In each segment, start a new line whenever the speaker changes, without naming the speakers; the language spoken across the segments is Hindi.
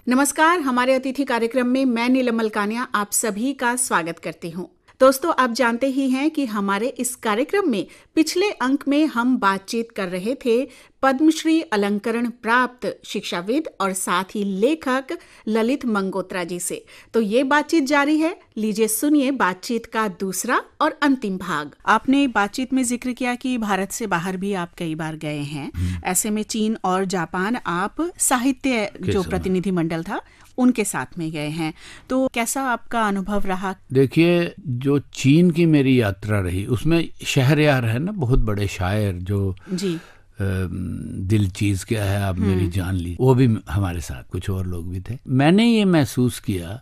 नमस्कार, हमारे अतिथि कार्यक्रम में मैं नीलम मलकानिया आप सभी का स्वागत करती हूँ। दोस्तों, आप जानते ही हैं कि हमारे इस कार्यक्रम में पिछले अंक में हम बातचीत कर रहे थे पद्मश्री अलंकरण प्राप्त शिक्षाविद और साथ ही लेखक ललित मंगोत्रा जी से। तो ये बातचीत जारी है। लीजिए सुनिए बातचीत का दूसरा और अंतिम भाग। आपने बातचीत में जिक्र किया कि भारत से बाहर भी आप कई बार गए हैं। ऐसे में चीन और जापान आप साहित्य जो प्रतिनिधि मंडल था उनके साथ में गए हैं, तो कैसा आपका अनुभव रहा?
देखिए, जो चीन की मेरी यात्रा रही उसमें शहरयार है ना, बहुत बड़े शायर जो
जी
दिल चीज क्या है आप मेरी जान ली, वो भी हमारे साथ, कुछ और लोग भी थे। मैंने ये महसूस किया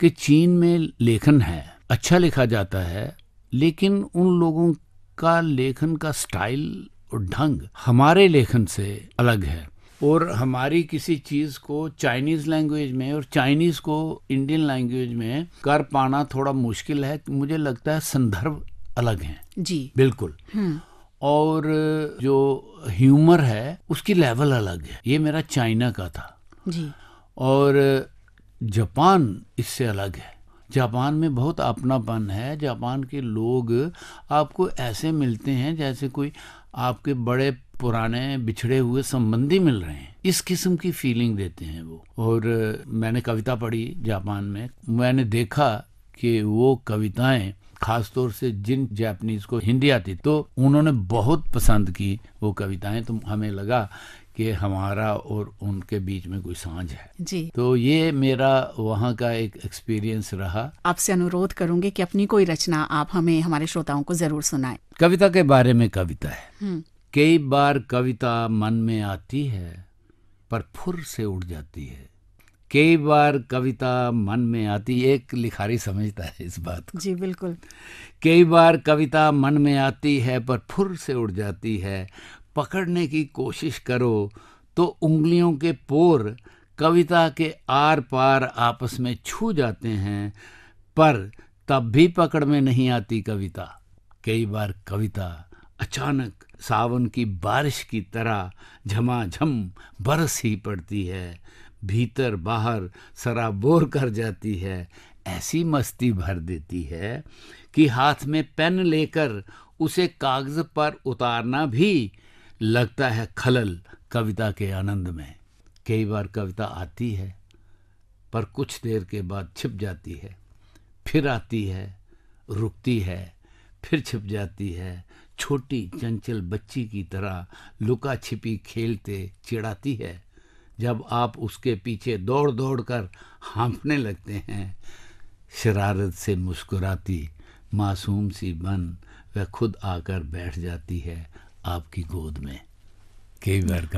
कि चीन में लेखन है, अच्छा लिखा जाता है, लेकिन उन लोगों का लेखन का स्टाइल और ढंग हमारे लेखन से अलग है। और हमारी किसी चीज को चाइनीज लैंग्वेज में और चाइनीज को इंडियन लैंग्वेज में कर पाना थोड़ा मुश्किल है। मुझे लगता है संदर्भ अलग हैं
जी
बिल्कुल। और जो ह्यूमर है उसकी लेवल अलग है। ये मेरा चाइना का था
जी।
और जापान इससे अलग है। जापान में बहुत अपनापन है। जापान के लोग आपको ऐसे मिलते हैं जैसे कोई आपके बड़े पुराने बिछड़े हुए संबंधी मिल रहे हैं, इस किस्म की फीलिंग देते हैं वो। और मैंने कविता पढ़ी जापान में, मैंने देखा कि वो कविताएं खास तौर से जिन जापानीज को हिंदी आती तो उन्होंने बहुत पसंद की वो कविताएं। तो हमें लगा कि हमारा और उनके बीच में कोई सांझ है
जी।
तो ये मेरा वहाँ का एक एक्सपीरियंस रहा।
आपसे अनुरोध करूंगी कि अपनी कोई रचना आप हमें, हमारे श्रोताओं को जरूर सुनाएं।
कविता के बारे में कविता है। कई बार कविता मन में आती है पर फुर से उड़ जाती है। कई बार कविता मन में आती, एक लिखारी समझता है इस बात को।
जी बिल्कुल।
कई बार कविता मन में आती है पर फुर से उड़ जाती है। पकड़ने की कोशिश करो तो उंगलियों के पोर कविता के आर पार आपस में छू जाते हैं, पर तब भी पकड़ में नहीं आती कविता। कई बार कविता अचानक सावन की बारिश की तरह झमाझम बरस ही पड़ती है, भीतर बाहर सराबोर कर जाती है। ऐसी मस्ती भर देती है कि हाथ में पेन लेकर उसे कागज पर उतारना भी लगता है खलल कविता के आनंद में। कई बार कविता आती है पर कुछ देर के बाद छिप जाती है, फिर आती है, रुकती है, फिर छिप जाती है। छोटी चंचल बच्ची की तरह लुका छिपी खेलते चिढ़ाती है। जब आप उसके पीछे दौड़ दौड़ कर हाँफने लगते हैं, शरारत से मुस्कुराती मासूम सी बन वह खुद आकर बैठ जाती है आपकी गोद में। कई बार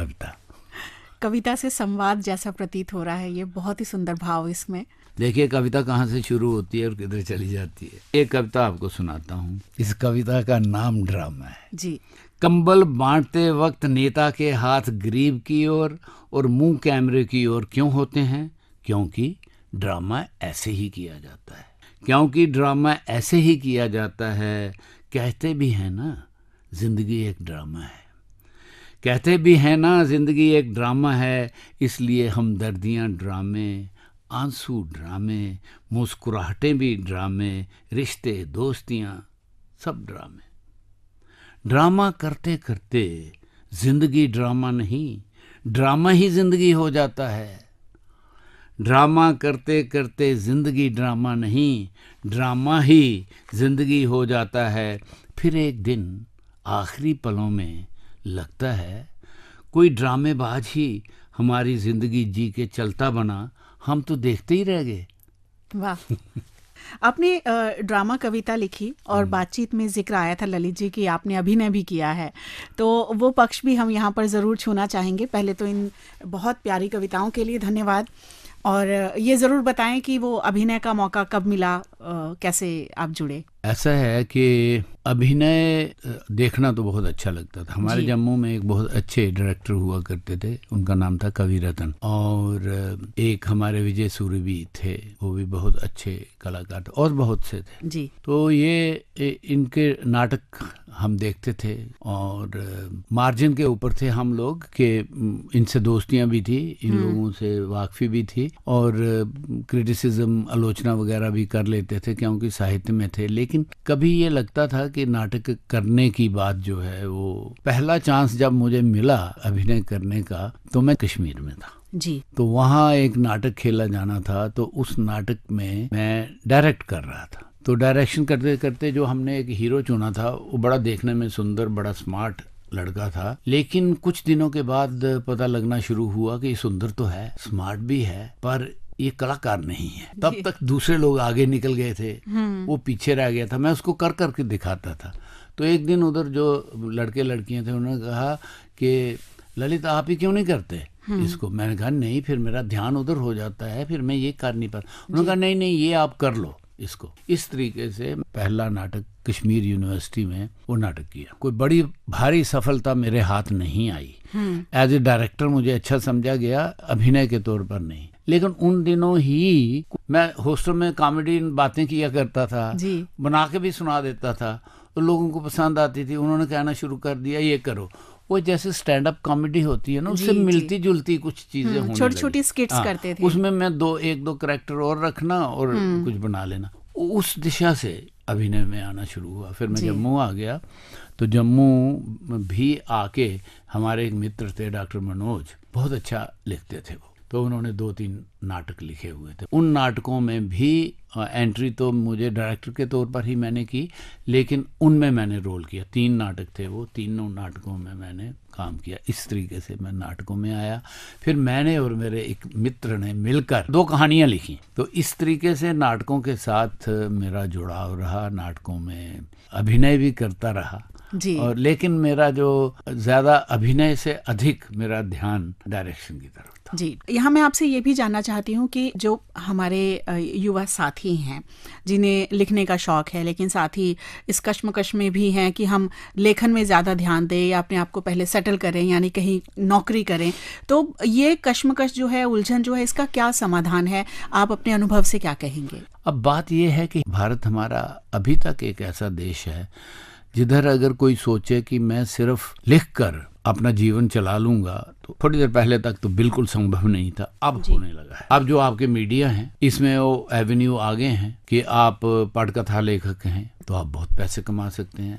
कविता
से संवाद जैसा प्रतीत हो रहा है। ये बहुत ही सुंदर भाव इसमें।
देखिए, कविता कहाँ से शुरू होती है और किधर चली जाती है। एक कविता आपको सुनाता हूँ। इस कविता का नाम ड्रामा है
जी।
कंबल बांटते वक्त नेता के हाथ गरीब की ओर और मुंह कैमरे की ओर क्यों होते हैं? क्योंकि ड्रामा ऐसे ही किया जाता है। क्योंकि ड्रामा ऐसे ही किया जाता है। कहते भी हैं ना जिंदगी एक ड्रामा है। कहते भी हैं ना जिंदगी एक ड्रामा है, इसलिए हमदर्दियाँ ड्रामे, आंसू ड्रामे, मुस्कुराहटें भी ड्रामे, रिश्ते दोस्तियाँ सब ड्रामे। ड्रामा करते करते जिंदगी ड्रामा नहीं, ड्रामा ही जिंदगी हो जाता है। ड्रामा करते करते जिंदगी ड्रामा नहीं, ड्रामा ही जिंदगी हो जाता है। फिर एक दिन आखिरी पलों में लगता है कोई ड्रामेबाज ही हमारी जिंदगी जी के चलता बना, हम तो देखते ही रह गए।
वाह। आपने ड्रामा कविता लिखी और बातचीत में जिक्र आया था ललित जी कि आपने अभिनय भी किया है, तो वो पक्ष भी हम यहाँ पर ज़रूर छूना चाहेंगे। पहले तो इन बहुत प्यारी कविताओं के लिए धन्यवाद, और ये ज़रूर बताएं कि वो अभिनय का मौका कब मिला, कैसे आप जुड़े?
ऐसा है कि अभिनय देखना तो बहुत अच्छा लगता था। हमारे जम्मू में एक बहुत अच्छे डायरेक्टर हुआ करते थे, उनका नाम था कवि रतन, और एक हमारे विजय सूर्य भी थे, वो भी बहुत अच्छे कलाकार थे, और बहुत से थे जी। तो ये इनके नाटक हम देखते थे और मार्जिन के ऊपर थे हम लोग कि इनसे दोस्तियां भी थी, इन लोगों से वाकफी भी थी और क्रिटिसिज्म, आलोचना वगैरह भी कर लेते थे क्योंकि साहित्य में थे। लेकिन कभी ये लगता था कि नाटक करने की बात जो है, वो पहला चांस जब मुझे मिला अभिनय करने का तो मैं कश्मीर में था
जी।
तो वहाँ एक नाटक खेला जाना था, तो उस नाटक में मैं डायरेक्ट कर रहा था। तो डायरेक्शन करते करते जो हमने एक हीरो चुना था वो बड़ा देखने में सुंदर, बड़ा स्मार्ट लड़का था। लेकिन कुछ दिनों के बाद पता लगना शुरू हुआ कि सुंदर तो है, स्मार्ट भी है, पर ये कलाकार नहीं है। तब तक दूसरे लोग आगे निकल गए थे, वो पीछे रह गया था। मैं उसको कर करके दिखाता था। तो एक दिन उधर जो लड़के लड़कियां थे उन्होंने कहा कि ललित आप ही क्यों नहीं करते इसको? मैंने कहा नहीं, फिर मेरा ध्यान उधर हो जाता है, फिर मैं ये कर नहीं पाता। उन्होंने कहा नहीं नहीं, ये आप कर लो इसको। इस तरीके से पहला नाटक कश्मीर यूनिवर्सिटी में वो नाटक किया। कोई बड़ी भारी सफलता मेरे हाथ नहीं आई। एज ए डायरेक्टर मुझे अच्छा समझा गया, अभिनय के तौर पर नहीं। लेकिन उन दिनों ही मैं हॉस्टल में कॉमेडी बातें किया करता था, बना के भी सुना देता था, तो लोगों को पसंद आती थी। उन्होंने कहना शुरू कर दिया ये करो। वो जैसे स्टैंड अप कॉमेडी होती है ना, उससे मिलती जुलती कुछ चीजें होने
छोटी छोटी स्किट्स करते थे।
उसमें मैं एक दो कैरेक्टर और रखना और कुछ बना लेना। उस दिशा से अभिनय में आना शुरू हुआ। फिर मैं जम्मू आ गया, तो जम्मू भी आके हमारे एक मित्र थे डॉक्टर मनोज, बहुत अच्छा लिखते थे वो, तो उन्होंने 2-3 नाटक लिखे हुए थे। उन नाटकों में भी एंट्री तो मुझे डायरेक्टर के तौर पर ही मैंने की, लेकिन उनमें मैंने रोल किया। 3 नाटक थे वो, तीनों नाटकों में मैंने काम किया। इस तरीके से मैं नाटकों में आया। फिर मैंने और मेरे एक मित्र ने मिलकर 2 कहानियां लिखी। तो इस तरीके से नाटकों के साथ मेरा जुड़ाव रहा, नाटकों में अभिनय भी करता रहा
जी।
और लेकिन मेरा जो ज्यादा अभिनय से अधिक मेरा ध्यान डायरेक्शन की तरफ था।
जी, यहाँ मैं आपसे ये भी जानना चाहती हूँ कि जो हमारे युवा साथी हैं जिन्हें लिखने का शौक है, लेकिन साथ ही इस कश्मकश में भी हैं कि हम लेखन में ज़्यादा ध्यान दें या अपने आप को पहले सेटल करें, यानी कहीं नौकरी करें, तो ये कश्मकश जो है, उलझन जो है, इसका क्या समाधान है? आप अपने अनुभव से क्या कहेंगे?
अब बात यह है कि भारत हमारा अभी तक एक ऐसा देश है जिधर अगर कोई सोचे कि मैं सिर्फ लिखकर अपना जीवन चला लूंगा, तो थोड़ी देर पहले तक तो बिल्कुल संभव नहीं था। अब होने लगा है। अब जो आपके मीडिया हैं, इसमें वो एवेन्यू आगे हैं कि आप पटकथा लेखक हैं तो आप बहुत पैसे कमा सकते हैं,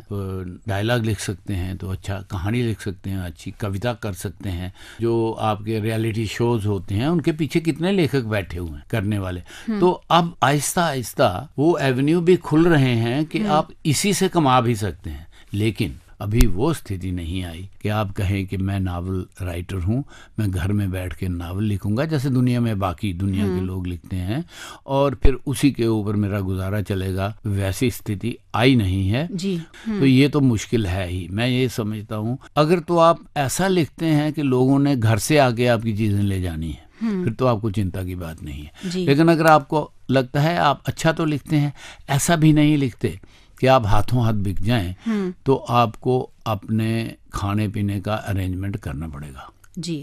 डायलॉग लिख सकते हैं तो अच्छा कहानी लिख सकते हैं, अच्छी कविता कर सकते हैं। जो आपके रियलिटी शोज होते हैं उनके पीछे कितने लेखक बैठे हुए हैं करने वाले। तो अब आहिस्ता आहिस्ता वो एवेन्यू भी खुल रहे हैं कि आप इसी से कमा भी सकते हैं। लेकिन अभी वो स्थिति नहीं आई कि आप कहें कि मैं नावल राइटर हूँ, मैं घर में बैठ के नावल लिखूंगा जैसे दुनिया में बाकी दुनिया के लोग लिखते हैं और फिर उसी के ऊपर मेरा गुजारा चलेगा। वैसी स्थिति आई नहीं है जी। तो ये तो मुश्किल है ही। मैं ये समझता हूँ अगर तो आप ऐसा लिखते हैं कि लोगों ने घर से आके आपकी चीजें ले जानी है, फिर तो आपको चिंता की बात नहीं है। लेकिन अगर आपको लगता है आप अच्छा तो लिखते हैं, ऐसा भी नहीं लिखते कि आप हाथों हाथ बिक जाएं, तो आपको अपने खाने पीने का अरेंजमेंट करना पड़ेगा
जी।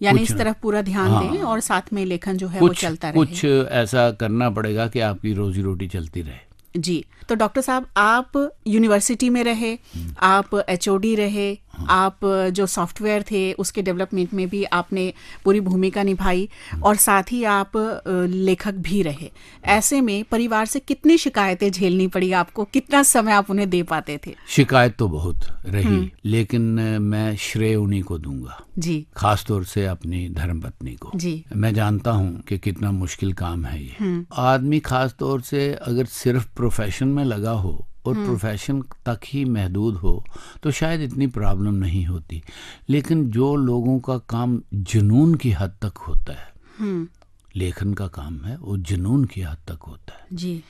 यानी इस तरफ पूरा ध्यान दें और साथ में लेखन जो है वो चलता रहे।
कुछ ऐसा करना पड़ेगा कि आपकी रोजी रोटी चलती रहे
जी। तो डॉक्टर साहब, आप यूनिवर्सिटी में रहे, आप एचओडी रहे, आप जो सॉफ्टवेयर थे उसके डेवलपमेंट में भी आपने पूरी भूमिका निभाई और साथ ही आप लेखक भी रहे। ऐसे में परिवार से कितनी शिकायतें झेलनी पड़ी आपको? कितना समय आप उन्हें दे पाते थे?
शिकायत तो बहुत रही, लेकिन मैं श्रेय उन्हीं को दूंगा
जी,
खास तौर से अपनी धर्मपत्नी को जी। मैं जानता हूँ कि कितना मुश्किल काम है ये। आदमी खास तौर से अगर सिर्फ प्रोफेशन में लगा हो और प्रोफेशन तक ही महदूद हो तो शायद इतनी प्रॉब्लम नहीं होती। लेकिन जो लोगों का काम जुनून की हद तक होता है, लेखन का काम है वो जुनून की हद तक होता है
जी।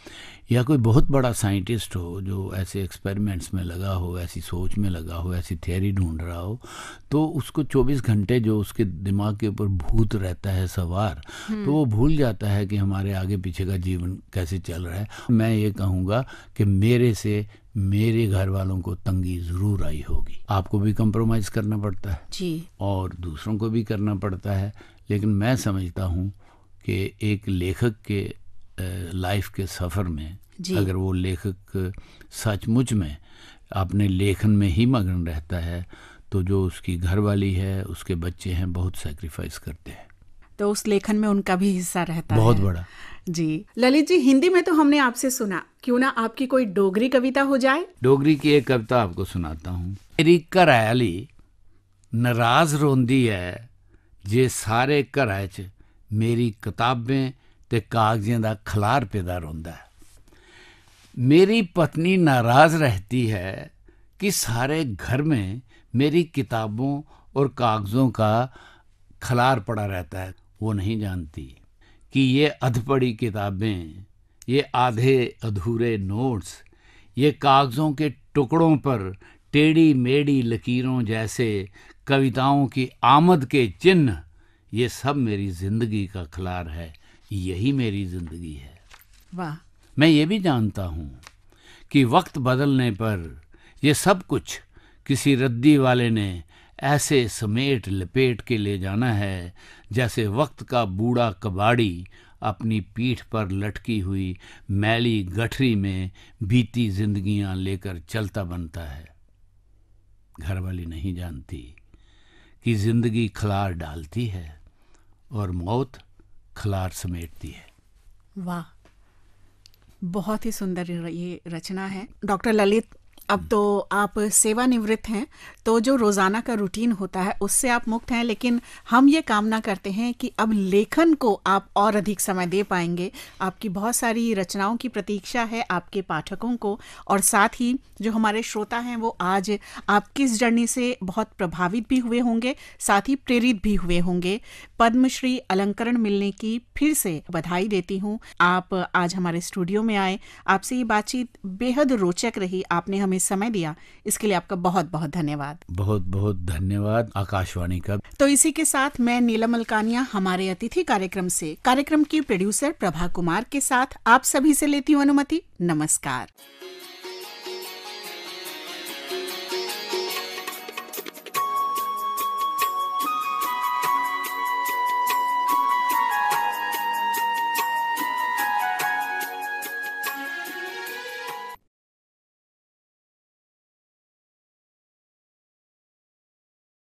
या कोई बहुत बड़ा साइंटिस्ट हो जो ऐसे एक्सपेरिमेंट्स में लगा हो, ऐसी सोच में लगा हो, ऐसी थियरी ढूंढ रहा हो, तो उसको 24 घंटे जो उसके दिमाग के ऊपर भूत रहता है सवार, तो वो भूल जाता है कि हमारे आगे पीछे का जीवन कैसे चल रहा है। मैं ये कहूँगा कि मेरे से मेरे घर वालों को तंगी जरूर आई होगी। आपको भी कंप्रोमाइज करना पड़ता है
जी
और दूसरों को भी करना पड़ता है। लेकिन मैं समझता हूँ कि एक लेखक के लाइफ के सफ़र में अगर वो लेखक सचमुच में अपने लेखन में ही मगन रहता है, तो जो उसकी घरवाली है, उसके बच्चे हैं, बहुत सैक्रिफाइस करते हैं।
तो उस लेखन में उनका भी हिस्सा रहता
बहुत
है।
बड़ा।
जी ललित जी, हिंदी में तो हमने आपसे सुना, क्यों ना आपकी कोई डोगरी कविता हो जाए।
डोगरी की एक कविता आपको सुनाता हूँ। मेरी घरआली नाराज रोंदी है, जे सारे घरां च मेरी किताबें ते कागज़ें दा खलार पैदा रोंदा है। मेरी पत्नी नाराज रहती है कि सारे घर में मेरी किताबों और कागज़ों का खलार पड़ा रहता है। वो नहीं जानती कि ये अधपड़ी किताबें, ये आधे अधूरे नोट्स, ये कागज़ों के टुकड़ों पर टेढ़ी मेढ़ी लकीरों जैसे कविताओं की आमद के चिन्ह, ये सब मेरी ज़िंदगी का खलार है। यही मेरी ज़िंदगी है।
वाह।
मैं ये भी जानता हूँ कि वक्त बदलने पर ये सब कुछ किसी रद्दी वाले ने ऐसे समेट लपेट के ले जाना है, जैसे वक्त का बूढ़ा कबाड़ी अपनी पीठ पर लटकी हुई मैली गठरी में बीती जिंदगियां लेकर चलता बनता है। घरवाली नहीं जानती कि जिंदगी खलार डालती है और मौत खलार समेटती है।
वाह, बहुत ही सुंदर ये रचना है। डॉक्टर ललित, अब तो आप सेवानिवृत्त हैं, तो जो रोज़ाना का रूटीन होता है उससे आप मुक्त हैं, लेकिन हम ये कामना करते हैं कि अब लेखन को आप और अधिक समय दे पाएंगे। आपकी बहुत सारी रचनाओं की प्रतीक्षा है आपके पाठकों को, और साथ ही जो हमारे श्रोता हैं वो आज आपकी इस जर्नी से बहुत प्रभावित भी हुए होंगे, साथ ही प्रेरित भी हुए होंगे। पद्मश्री अलंकरण मिलने की फिर से बधाई देती हूँ। आप आज हमारे स्टूडियो में आए, आपसे ये बातचीत बेहद रोचक रही, आपने हमें समय दिया, इसके लिए आपका बहुत बहुत धन्यवाद।
बहुत बहुत धन्यवाद आकाशवाणी का।
तो इसी के साथ मैं नीलम अलकानिया हमारे अतिथि कार्यक्रम से, कार्यक्रम की प्रोड्यूसर प्रभा कुमार के साथ आप सभी से लेती हूँ अनुमति। नमस्कार।